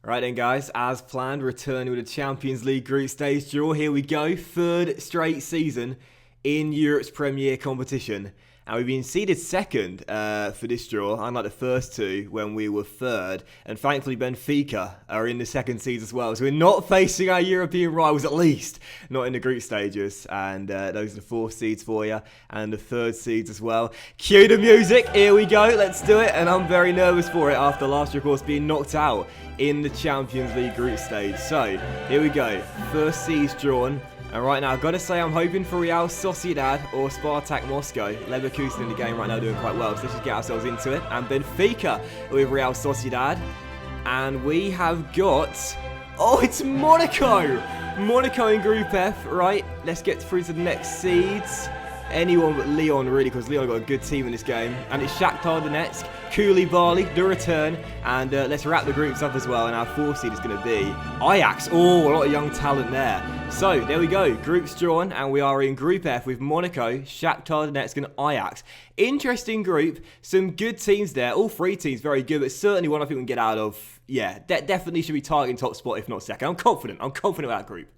Right then guys, as planned, returning with a Champions League group stage draw. Here we go, third straight season in Europe's Premier competition. And we've been seeded second for this draw, unlike the first two when we were third. And thankfully Benfica are in the second seeds as well. So we're not facing our European rivals, at least not in the group stages. And those are the fourth seeds for you, and the third seeds as well. Cue the music, here we go, let's do it. And I'm very nervous for it after last year, of course, being knocked out in the Champions League group stage. So here we go, first seeds drawn. And right now, I've got to say, I'm hoping for Real Sociedad or Spartak Moscow. Leverkusen in the game right now doing quite well, so let's just get ourselves into it. And Benfica with Real Sociedad. And we have got... Oh, it's Monaco! Monaco in Group F, right? Let's get through to the next seeds. Anyone but Lyon, really, because Lyon got a good team in this game. And it's Shakhtar Donetsk, Koulibaly, the return. And let's wrap the groups up as well. And our fourth seed is going to be Ajax. Oh, a lot of young talent there. So, there we go. Groups drawn, and we are in Group F with Monaco, Shakhtar Donetsk, and Ajax. Interesting group. Some good teams there. All three teams very good, but certainly one I think we can get out of. Yeah, definitely should be targeting top spot, if not second. I'm confident about that group.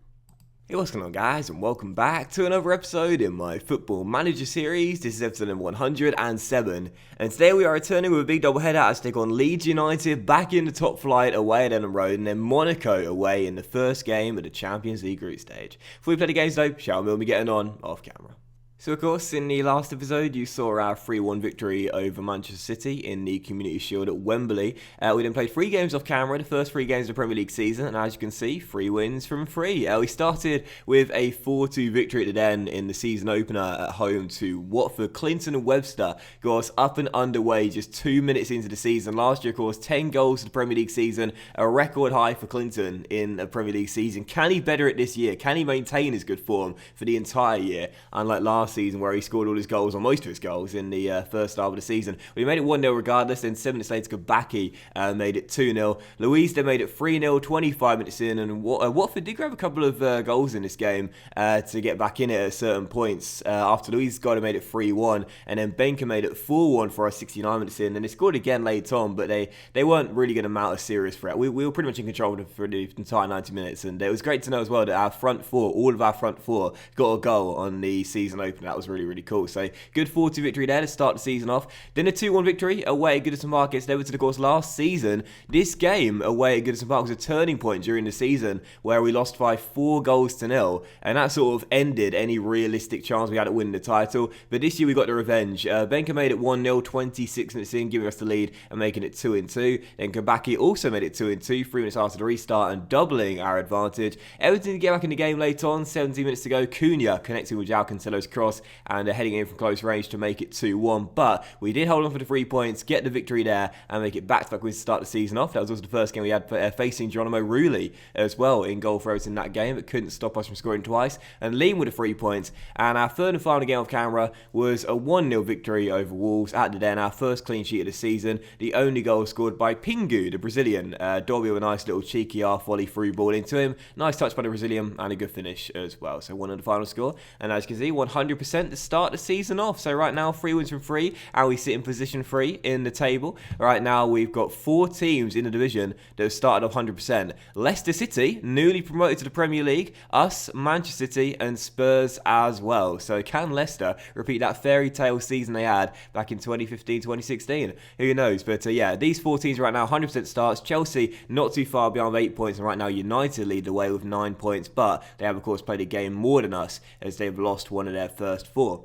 Hey, what's going on guys, and welcome back to another episode in my Football Manager series. This is episode number 107, and today we are returning with a big doubleheader as take on Leeds United back in the top flight away at Ellen Road, and then Monaco away in the first game of the Champions League group stage. Before we play the games though, shall we be getting on off camera? So of course, in the last episode, you saw our 3-1 victory over Manchester City in the Community Shield at Wembley. We then played 3 games off camera, the first 3 games of the Premier League season, and as you can see, 3 wins from 3. We started with a 4-2 victory at the Den in the season opener at home to Watford. Clinton and Webster got us up and underway just 2 minutes into the season. Last year, of course, 10 goals for the Premier League season, a record high for Clinton in a Premier League season. Can he better it this year? Can he maintain his good form for the entire year, unlike last season where he scored all his goals, or most of his goals, in the first half of the season? Well, he made it 1-0 regardless, then 7 minutes later Kabaki made it 2-0. Luiz then made it 3-0 25 minutes in, and Watford did grab a couple of goals in this game to get back in it at certain points. After Luiz got it, made it 3-1, and then Benka made it 4-1 for us 69 minutes in, and they scored again later on, but they weren't really going to mount a serious threat. We were pretty much in control for the entire 90 minutes, and it was great to know as well that our front four, all of our front four, got a goal on the season opener. That was really cool. So good 4-2 victory there to start the season off. Then a 2-1 victory away at Goodison Park against Everton. Of course, last season, this game away at Goodison Park was a turning point during the season where we lost by 4 goals to 0, and that sort of ended any realistic chance we had at winning the title. But this year we got the revenge. Benka made it 1-0 26 minutes in, giving us the lead and making it 2-2. Then Kabaki also made it 2-2 3 minutes after the restart and doubling our advantage. Everton to get back in the game later on, 17 minutes to go. Cunha connecting with João Cancelo's cross and heading in from close range to make it 2-1. But we did hold on for the 3 points, get the victory there, and make it back-to-back wins to start the season off. That was also the first game we had facing Geronimo Rulli as well in goal for Everton in that game, but couldn't stop us from scoring twice. And Liam with the 3 points. And our third and final game off camera was a 1-0 victory over Wolves at the Den, our first clean sheet of the season. The only goal scored by Pingu, the Brazilian. Dobby with a nice little cheeky half-volley through ball into him. Nice touch by the Brazilian and a good finish as well. So 1 on the final score. And as you can see, 100% to start the season off. So right now, 3 wins from 3, and we sit in position 3 in the table. Right now, we've got 4 teams in the division that have started off 100%. Leicester City, newly promoted to the Premier League, us, Manchester City, and Spurs as well. So can Leicester repeat that fairy tale season they had back in 2015-2016? Who knows? But yeah, these 4 teams right now, 100% starts. Chelsea not too far behind with 8 points, and right now United lead the way with 9 points, but they have of course played a game more than us as they've lost 1 of their first 4.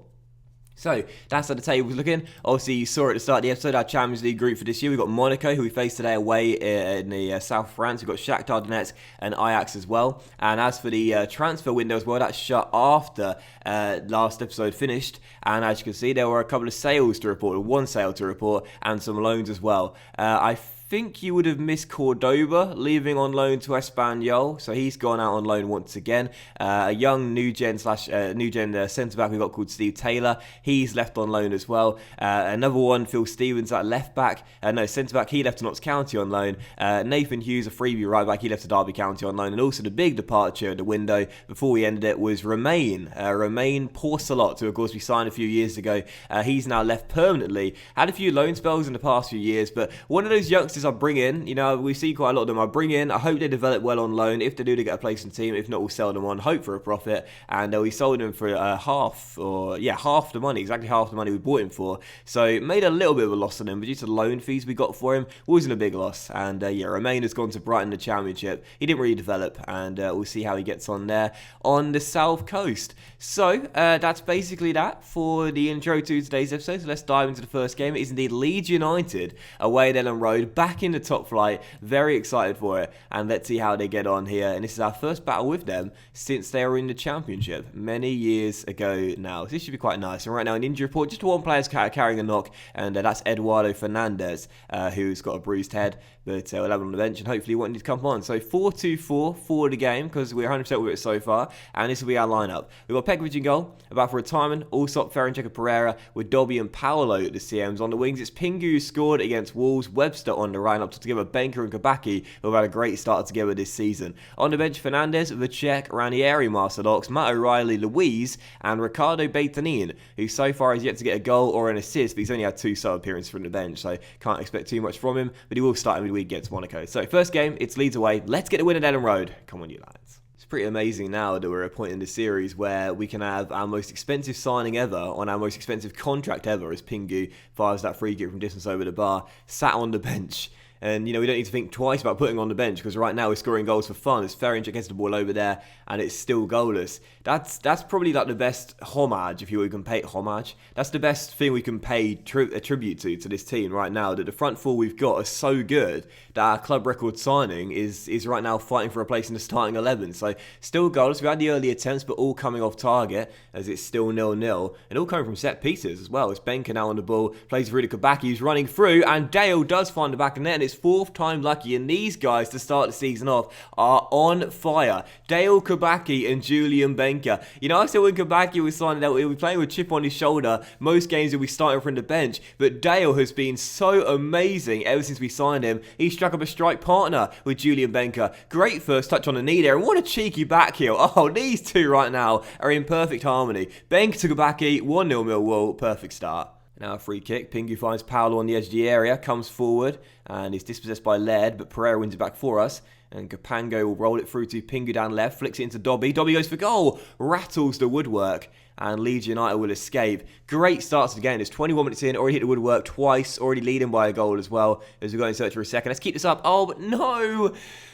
So, that's how the table's looking. Obviously, you saw at the start of the episode our Champions League group for this year. We've got Monaco, who we faced today away in the south of France. We've got Shakhtar Donetsk and Ajax as well. And as for the transfer window as well, that's shut after last episode finished. And as you can see, there were a couple of sales to report, 1 sale to report, and some loans as well. I think you would have missed Cordoba leaving on loan to Espanyol, so he's gone out on loan once again. A young new gen centre back we got called Steve Taylor, he's left on loan as well. Another one, Phil Stevens at left back, centre back, he left to Notts County on loan. Nathan Hughes, a freebie right back, he left to Derby County on loan. And also the big departure at the window before we ended it was Romain Porcelot, who of course we signed a few years ago. He's now left permanently. Had a few loan spells in the past few years, but one of those youngsters youngsters I bring in, we see quite a lot of them I bring in. I hope they develop well on loan. If they do, they get a place in the team. If not, we'll sell them on, hope for a profit. And we sold them for half the money, exactly half the money we bought him for. So made a little bit of a loss on him, but due to the loan fees we got for him, wasn't a big loss. And Romain has gone to Brighton in the Championship. He didn't really develop, and we'll see how he gets on there on the South Coast. So that's basically that for the intro to today's episode. So let's dive into the first game. It is indeed Leeds United away at Ellen Road, back in the top flight. Very excited for it, and let's see how they get on here. And this is our first battle with them since they were in the Championship many years ago now. So this should be quite nice. And right now, an injury report, just one player's carrying a knock, and that's Eduardo Fernandez, who's got a bruised head, but we'll have him on the bench, and hopefully he won't need to come on. So 4-2-4 for the game, because we're 100% with it so far, and this will be our lineup. We've got Pekovic in goal, about for retirement, Allsop, Ferencvac, Pereira, with Dobby and Paolo at the CMs. On the wings, it's Pingu who scored against Wolves, Webster on the right, up together Benker and Kabaki, who have had a great start together this season. On the bench, Fernandez, Vacek, Ranieri, Marcelox, Matt O'Reilly, Luiz, and Ricardo Beitanin, who so far has yet to get a goal or an assist, but he's only had 2 sub appearances from the bench, so can't expect too much from him, but he will start midweek against Monaco. So first game, it's Leeds away. Let's get the win at Ellen Road. Come on, you lads. It's pretty amazing now that we're at a point in the series where we can have our most expensive signing ever on our most expensive contract ever, as Pingu fires that free kick from distance over the bar, sat on the bench. And, we don't need to think twice about putting on the bench, because right now we're scoring goals for fun. It's Ferencvac gets the ball over there, and it's still goalless. That's probably like the best homage, if you can pay homage. That's the best thing we can pay a tribute to this team right now, that the front four we've got are so good that our club record signing is right now fighting for a place in the starting 11. So still goalless. We had the early attempts, but all coming off target, as it's still 0-0, and all coming from set pieces as well. It's Benker now on the ball, plays through to Kabaki, who's running through, and Dale does find the back of the net, and it's 4th time lucky, and these guys to start the season off are on fire. Dale Kabaki and Julian Benker. I said when Kabaki was signing out, he'll be playing with a chip on his shoulder. Most games he'll be starting from the bench, but Dale has been so amazing ever since we signed him. He struck up a strike partner with Julian Benker. Great first touch on the knee there, and what a cheeky back heel. Oh, these two right now are in perfect harmony. Benker to Kabaki, 1-0 Millwall, perfect start. Now a free kick. Pingu finds Paolo on the edge of the area, comes forward, and is dispossessed by Laird, but Pereira wins it back for us. And Kapango will roll it through to Pingu down left, flicks it into Dobby. Dobby goes for goal, rattles the woodwork, and Leeds United will escape. Great start to the game. There's 21 minutes in, already hit the woodwork twice, already leading by a goal as well, as we go in search for a second. Let's keep this up. Oh, but no!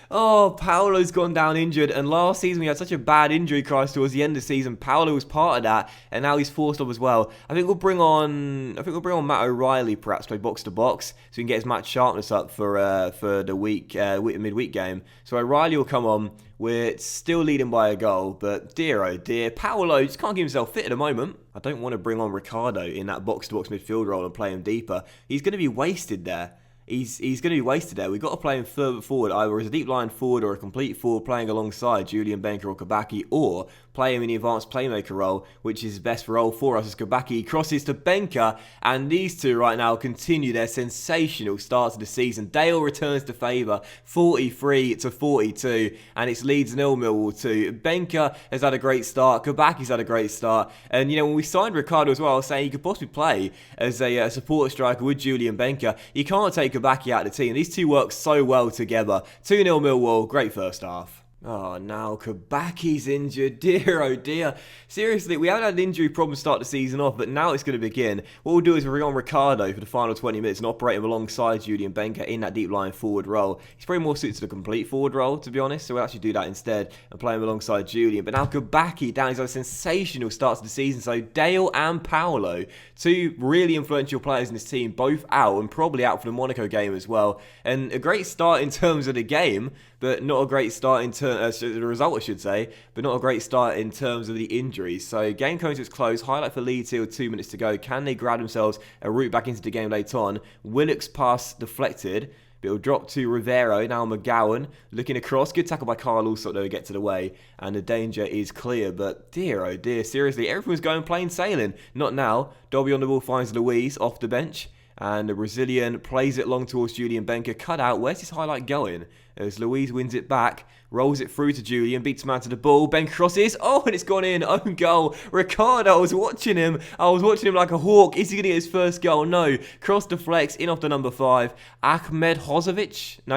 Oh, Paolo's gone down injured, and last season we had such a bad injury crisis towards the end of the season. Paolo was part of that, and now he's forced off as well. I think we'll bring on Matt O'Reilly, perhaps play box to box, so we can get his match sharpness up for the midweek game. So O'Reilly will come on. We're still leading by a goal, but dear oh dear, Paolo just can't keep himself fit at the moment. I don't want to bring on Ricardo in that box to box midfield role and play him deeper. He's going to be wasted there. He's going to be wasted there. We've got to play him further forward, either as a deep line forward or a complete forward playing alongside Julian Benker or Kabaki, or play him in the advanced playmaker role, which is his best role for us, as Kabaki crosses to Benker, and these two right now continue their sensational start to the season. Dale returns to favour, 43-42, and it's Leeds 0, Millwall 2. Benker has had a great start, Kabaki's had a great start, and when we signed Ricardo as well, I was saying he could possibly play as a support striker with Julian Benker. You can't take Kabaki out of the team. These two work so well together. 2-0 Millwall, great first half. Oh, now Kabaki's injured. Dear, oh dear. Seriously, we haven't had an injury problem start the season off, but now it's going to begin. What we'll do is we'll bring on Ricardo for the final 20 minutes and operate him alongside Julian Benker in that deep line forward role. He's probably more suited to the complete forward role, to be honest, so we'll actually do that instead and play him alongside Julian. But now Kabaki down, he's had a sensational start to the season, so Dale and Paolo, two really influential players in this team, both out and probably out for the Monaco game as well. And a great start in terms of the game, but not a great start in terms the result, I should say, but not a great start in terms of the injuries. So game coming to its close. Highlight for Leeds here with 2 minutes to go. Can they grab themselves a route back into the game later on? Willock's pass deflected, but it'll drop to Rivero. Now McGowan looking across. Good tackle by Carl also, though, gets it away, and the danger is clear. But dear, oh dear, seriously, everyone's going plain sailing. Not now. Dobby on the ball finds Luiz off the bench, and the Brazilian plays it long towards Julian Benker. Cut out. Where's his highlight going? as Louise wins it back. Rolls it through to Julian, beats man to the ball. Ben crosses. Oh, and it's gone in. Own goal. Ricardo, I was watching him like a hawk. Is he going to get his first goal? No. Cross deflects in off the number 5. Ahmed Hodzic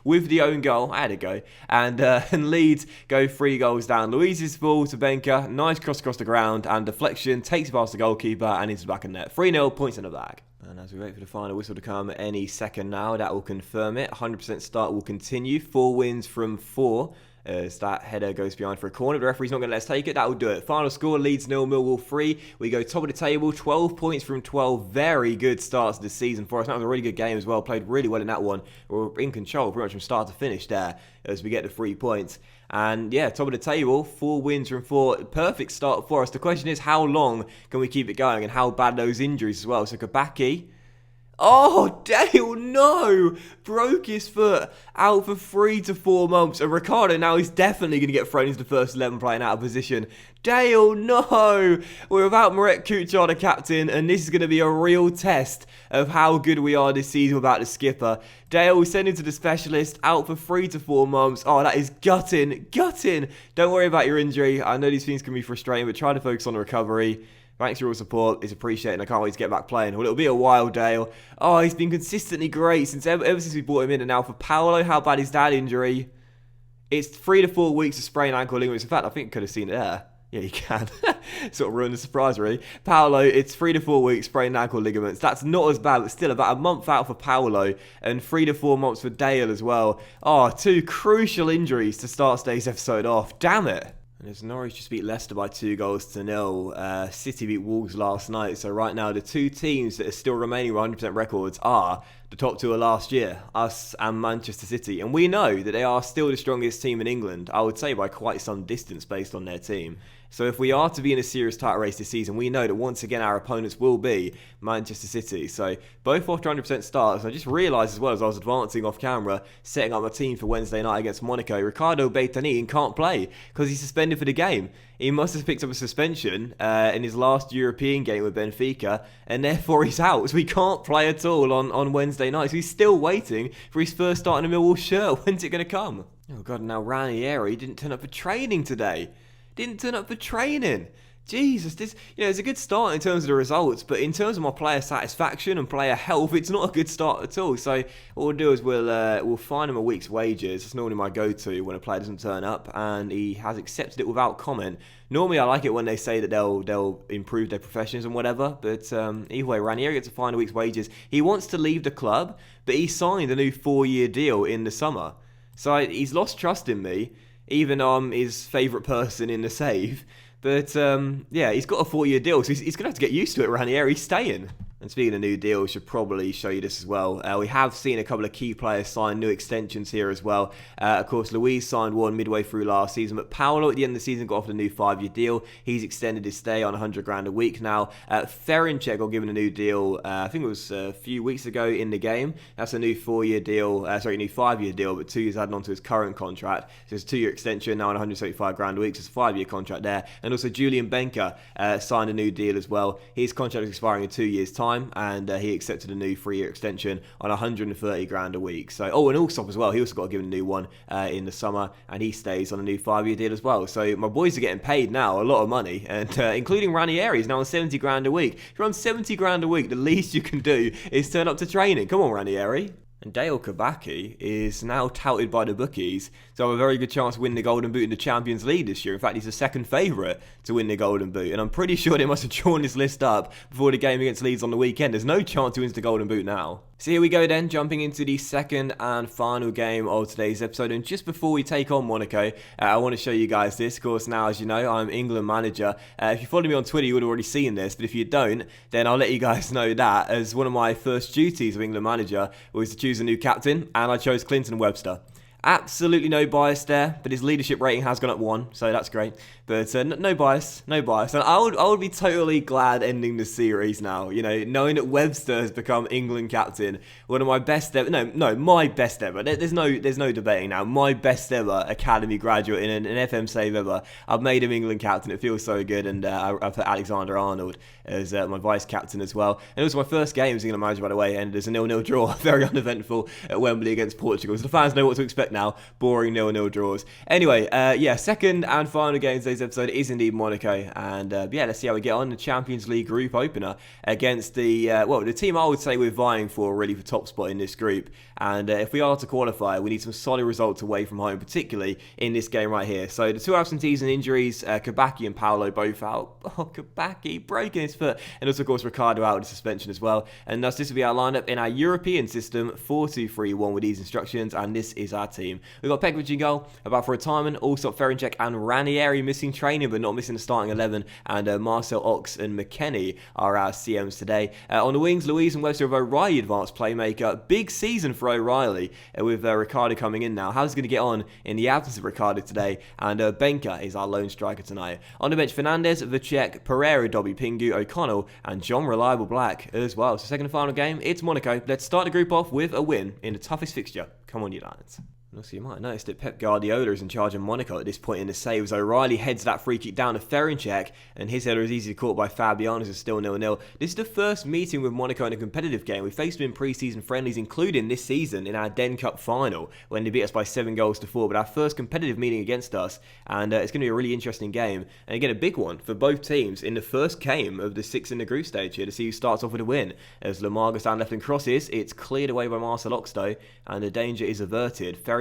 with the own goal. I had to go. And Leeds go 3 goals down. Louise's ball to Benka. Nice cross across the ground and deflection. Takes it past the goalkeeper and into the back of net. 3-0, points in the bag. And as we wait for the final whistle to come any second now, that will confirm it. 100% start will continue. 4 wins from 4. As that header goes behind for a corner. The referee's not going to let us take it. That will do it. Final score, Leeds 0, Millwall 3. We go top of the table, 12 points from 12. Very good starts to the season for us. That was a really good game as well. Played really well in that one. We're in control pretty much from start to finish there as we get the 3 points. And yeah, top of the table, 4 wins from 4. Perfect start for us. The question is, how long can we keep it going and how bad those injuries as well? So Kabaki... Oh, Dale, no! Broke his foot, out for 3 to 4 months. And Ricardo now is definitely going to get thrown into the first 11 playing out of position. Dale, no! We're without Marek Kuchar, the captain, and this is going to be a real test of how good we are this season without the skipper. Dale, we send him to the specialist, out for 3 to 4 months. Oh, that is gutting. Don't worry about your injury. I know these things can be frustrating, but try to focus on the recovery. Thanks for your support. It's appreciated and I can't wait to get back playing. Well, it'll be a while, Dale. Oh, he's been consistently great since ever since we brought him in. And now for Paolo, how bad is that injury? It's 3 to 4 weeks of sprained ankle ligaments. In fact, I think I could have seen it there. Yeah, you can. Sort of ruined the surprise, really. Paolo, it's 3 to 4 weeks sprained ankle ligaments. That's not as bad, but still about a month out for Paolo and 3 to 4 months for Dale as well. Oh, 2 crucial injuries to start today's episode off. Damn it. And as Norwich just beat Leicester by 2-0, City beat Wolves last night. So right now, the 2 teams that are still remaining with 100% records are the top 2 of last year, us and Manchester City. And we know that they are still the strongest team in England, I would say by quite some distance based on their team. So if we are to be in a serious title race this season, we know that once again our opponents will be Manchester City. So both off 100% starters. I just realised as well as I was advancing off camera, setting up my team for Wednesday night against Monaco, Ricardo Beitanin can't play because he's suspended for the game. He must have picked up a suspension in his last European game with Benfica, and therefore he's out. So he can't play at all on Wednesday night. So he's still waiting for his first start in a Millwall shirt. When's it going to come? Oh God, now Ranieri didn't turn up for training today. Jesus, this it's a good start in terms of the results, but in terms of my player satisfaction and player health, it's not a good start at all. So what we'll do is we'll fine him a week's wages. That's normally my go-to when a player doesn't turn up, and he has accepted it without comment. Normally I like it when they say that they'll improve their professions and whatever, but either way, Ranieri gets a fine a week's wages. He wants to leave the club, but he signed a new 4-year deal in the summer. So he's lost trust in me, even though I'm his favourite person in the save. But, yeah, he's got a 4-year deal, so he's going to have to get used to it, Ranieri. He's staying. And speaking of new deals, should probably show you this as well. We have seen a couple of key players sign new extensions here as well. Of course, Luis signed one midway through last season, but Paolo at the end of the season got offered a new 5-year deal. He's extended his stay on $100,000 a week now. Ferencek got given a new deal, I think it was a few weeks ago in the game. That's a new 4-year deal, new 5-year deal, but 2 years added on to his current contract. So it's a 2-year extension now on $175,000 a week, so it's a 5-year contract there. And also Julian Benka signed a new deal as well. His contract is expiring in 2 years' time. And he accepted a new 3-year extension on $130,000 a week. So, and Allsop as well. He also got given a new one in the summer, and he stays on a new 5-year deal as well. So my boys are getting paid now a lot of money, and including Ranieri is now on $70,000 a week. If you're on $70,000 a week, the least you can do is turn up to training. Come on, Ranieri. And Dale Kabaki is now touted by the bookies to have a very good chance to win the Golden Boot in the Champions League this year. In fact, he's the second favourite to win the Golden Boot. And I'm pretty sure they must have drawn this list up before the game against Leeds on the weekend. There's no chance he wins the Golden Boot now. So here we go then, jumping into the second and final game of today's episode. And just before we take on Monaco, I want to show you guys this. Of course, now, as you know, I'm England manager. If you follow me on Twitter, you would have already seen this. But if you don't, then I'll let you guys know that, as one of my first duties of England manager was to choose a new captain, and I chose Clinton Webster. Absolutely no bias there, but his leadership rating has gone up 1, so that's great. But no bias, no bias. And I would be totally glad ending the series now, you know, knowing that Webster has become England captain. One of my best ever, my best ever. There's no debating now. My best ever academy graduate in an FM save ever. I've made him England captain. It feels so good, and I've put Alexander Arnold as my vice captain as well. And it was my first game as England manager, by the way, ended as a 0-0 draw, very uneventful at Wembley against Portugal. So the fans know what to expect now. Boring 0-0 draws. Anyway, second and final game of today's episode is indeed Monaco, and let's see how we get on the Champions League group opener against the team I would say we're vying for really for top spot in this group. And if we are to qualify, we need some solid results away from home, particularly in this game right here. So the 2 absentees and injuries, Kabaki and Paolo both out. Oh, Kabaki breaking his foot, and also of course Ricardo out with suspension as well. And thus this will be our lineup in our European system, 4-2-3-1 with these instructions, and this is our team. We've got Pekovic in goal, about for retirement. Also Ferencek and Ranieri missing training, but not missing the starting 11. And Marcel Ox and McKennie are our CMs today. On the wings, Louise and Webster of O'Reilly, advanced playmaker. Big season for O'Reilly with Ricardo coming in now. How's he going to get on in the absence of Ricardo today? And Benka is our lone striker tonight. On the bench, Fernandez, Vicek, Pereira, Dobby, Pingu, O'Connell, and John Reliable Black as well. So second and final game, it's Monaco. Let's start the group off with a win in the toughest fixture. Come on, you lads. Also, you might have noticed that Pep Guardiola is in charge of Monaco at this point in the saves. O'Reilly heads that free kick down to Ferencek, and his header is easily caught by Fabian, as it's still 0-0. This is the first meeting with Monaco in a competitive game. We faced them in pre-season friendlies, including this season in our Den Cup final, when they beat us by 7-4. But our first competitive meeting against us, and it's going to be a really interesting game. And again, a big one for both teams in the first game of the 6 in the group stage here to see who starts off with a win. As Lamar goes down left and crosses, it's cleared away by Marcel Oxtow, and the danger is averted. Ferencek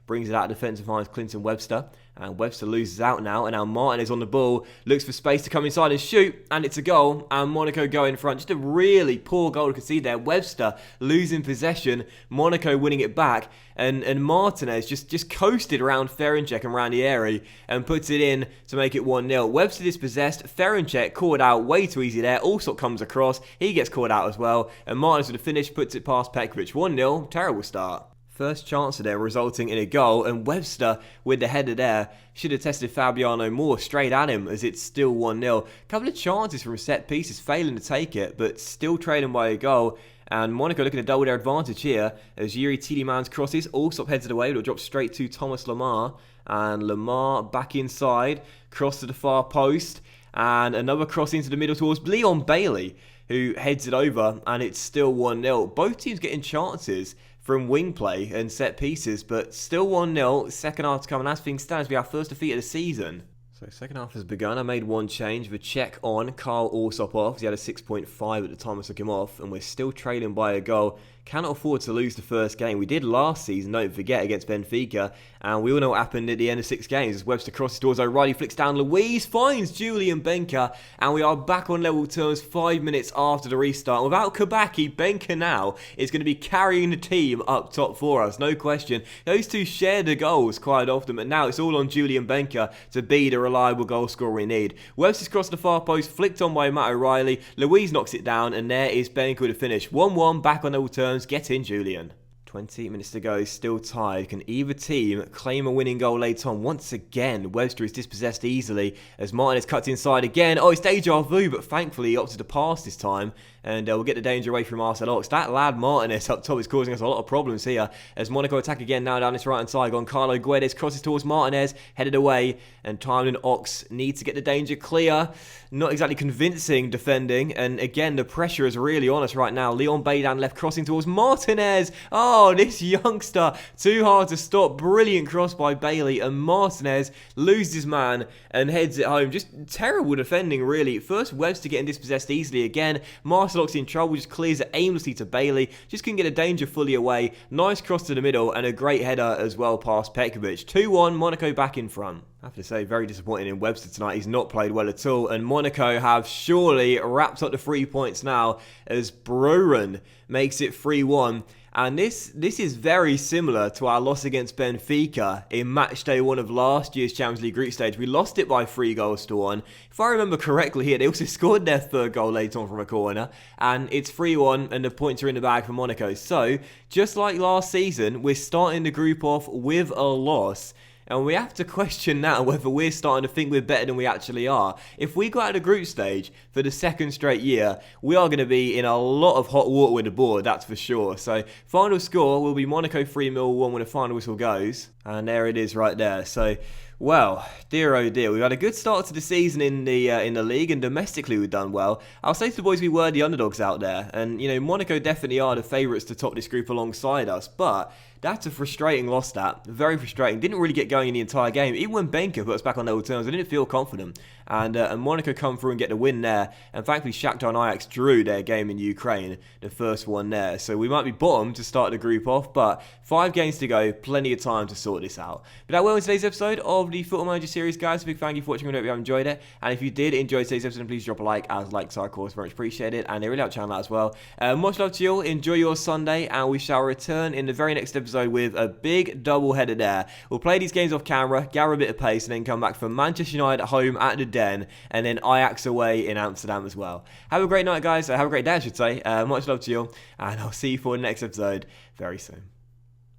brings it out defensive finds Clinton Webster, and Webster loses out now, and now Martin is on the ball, looks for space to come inside and shoot, and it's a goal, and Monaco go in front. Just a really poor goal to concede there. Webster losing possession, Monaco winning it back, and Martinez just coasted around Ferencek and Ranieri and puts it in to make it 1-0. Webster dispossessed, Ferencek caught out way too easy there. Allsop comes across, he gets caught out as well, and Martinez with the finish puts it past Pekovic. 1-0, terrible start. First chance there resulting in a goal, and Webster with the header there should have tested Fabiano more straight at him as it's still 1-0. Couple of chances from set pieces, failing to take it, but still trailing by a goal. And Monaco looking to double their advantage here as Yuri Tielemans crosses. Allsop heads it away, but it'll drop straight to Thomas Lamar. And Lamar back inside, cross to the far post, and another cross into the middle towards Leon Bailey, who heads it over, and it's still 1-0. Both teams getting chances from wing play and set pieces, but still 1-0. Second half to come, and as things stand, it'll be our first defeat of the season. So second half has begun. I made one change. Vicek on, Carl Allsop off. He had a 6.5 at the time I took him off, and we're still trailing by a goal. Cannot afford to lose the first game. We did last season, don't forget, against Benfica, and we all know what happened at the end of 6 games. As Webster crosses towards O'Reilly, flicks down Louise, finds Julian Benka, and we are back on level terms 5 minutes after the restart. Without Kabaki, Benka now is going to be carrying the team up top for us, no question. Those two share the goals quite often, but now it's all on Julian Benka to be the reliable goal scorer we need. Webster's crossed the far post, flicked on by Matt O'Reilly. Louise knocks it down, and there is Benka with a finish. 1-1, back on level terms. Get in, Julian. 20 minutes to go, still tied. Can either team claim a winning goal later on? Once again, Webster is dispossessed easily as Martinez cuts inside again. Oh, it's deja vu, but thankfully he opted to pass this time. And we'll get the danger away from Marcel Ox. That lad Martinez up top is causing us a lot of problems here. As Monaco attack again now down this right hand side. Goncalo Guedes crosses towards Martinez, headed away. And Time and Ox need to get the danger clear. Not exactly convincing defending. And again, the pressure is really on us right now. Leon Baydan left crossing towards Martinez. Oh, this youngster. Too hard to stop. Brilliant cross by Bailey. And Martinez loses his man and heads it home. Just terrible defending, really. First, Webster getting dispossessed easily again. Marcel Ox in trouble, just clears it aimlessly to Bailey. Just couldn't get a danger fully away. Nice cross to the middle and a great header as well past Pekovic. 2-1, Monaco back in front. I have to say, very disappointing in Webster tonight. He's not played well at all. And Monaco have surely wrapped up the 3 points now as Bruren makes it 3-1. And this is very similar to our loss against Benfica in match day 1 of last year's Champions League group stage. We lost it by 3-1. If I remember correctly here, they also scored their third goal later on from a corner. And it's 3-1 and the points are in the bag for Monaco. So, just like last season, we're starting the group off with a loss. And we have to question now whether we're starting to think we're better than we actually are. If we go out of the group stage for the second straight year, we are going to be in a lot of hot water with the board, that's for sure. So, final score will be Monaco 3-1 when the final whistle goes. And there it is right there. So, well, dear oh dear, we've had a good start to the season in the league, and domestically we've done well. I'll say to the boys we were the underdogs out there, and Monaco definitely are the favourites to top this group alongside us, but that's a frustrating loss, that. Very frustrating. Didn't really get going in the entire game. Even when Benka put us back on level terms, I didn't feel confident. And Monaco come through and get the win there. And thankfully, Shakhtar and Ajax drew their game in Ukraine, the first one there. So we might be bottom to start the group off, but 5 games to go, plenty of time to sort this out. But that will in today's episode of the Football Manager series, guys. A big thank you for watching. I hope you have enjoyed it. And if you did enjoy today's episode, please drop a like, as likes are, of course, very much appreciated. And they really help the channel out as well. Much love to you all. Enjoy your Sunday, and we shall return in the very next episode with a big double header there. We'll play these games off camera, gather a bit of pace, and then come back for Manchester United at home at the Den, and then Ajax away in Amsterdam as well. Have a great night, guys. Have a great day, I should say. Much love to you all, and I'll see you for the next episode very soon.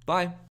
Bye.